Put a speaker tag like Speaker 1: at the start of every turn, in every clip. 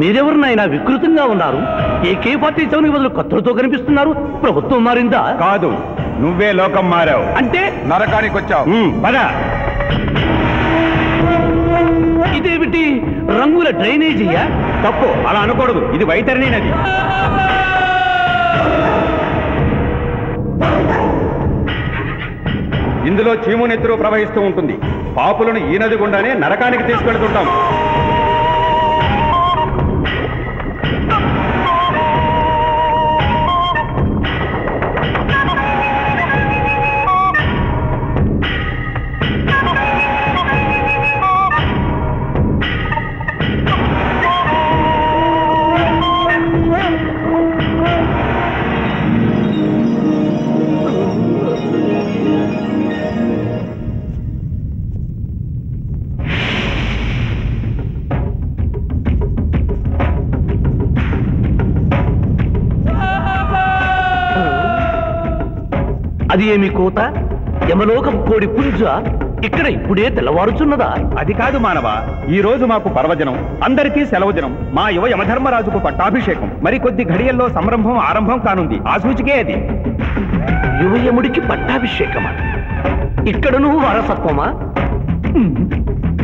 Speaker 1: మీరెవరినైనా వికృతంగా ఉన్నారు. AK party చౌనికి బదులు కొత్తలతో కనిపిస్తున్నారు. ప్రభుత్వం మారిందా?
Speaker 2: కాదు, నువ్వే లోకం మారావు.
Speaker 1: అంటే
Speaker 2: నరకానికి వచ్చావు. పద.
Speaker 1: ఇదేమిటి రంగుల డ్రైనేజీయా?
Speaker 2: తప్పు, అలా అనకూడదు. ఇది వైతరణి నది. ఇందులో చీము నెత్తురు ప్రవహిస్తూ ఉంటుంది. పాపులను ఈ నది గుండానే నరకానికి తీసుకెళ్తుంటాం.
Speaker 1: అది ఏమి కోత? యమలోకం కోడి పుంజ ఇక్కడ ఇప్పుడే తెల్లవారుచున్నదా?
Speaker 2: అది కాదు మానవ, ఈ రోజు మాకు పర్వదినం, అందరికీ సెలవు దినం. మా యువ యమధర్మరాజుకు పట్టాభిషేకం. మరి కొద్ది ఘడియల్లో సంరంభం ఆరంభం కానుంది. ఆ సూచికే అది.
Speaker 1: యువయముడికి పట్టాభిషేకమా? ఇక్కడను వారసత్వమా?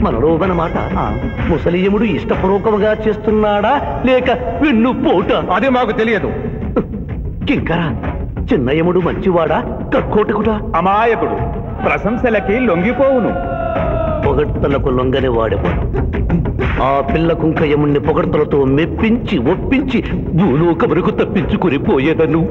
Speaker 1: మనలో మాట ముసలియముడు ఇష్టపూర్వకముగా చేస్తున్నాడా లేక వెన్ను పోట?
Speaker 2: అది మాకు తెలియదు.
Speaker 1: కింకరా, చిన్నయముడు మంచివాడా కక్కోటకుడా?
Speaker 2: అమాయకుడు, ప్రశంసలకి లొంగిపోవును.
Speaker 1: పొగడ్తలకు లొంగని వాడేవాడు. ఆ పిల్ల కుంకయముణ్ణి పొగడ్తలతో మెప్పించి ఒప్పించి భూలోకమునకు తప్పించుకుని పోయేదను.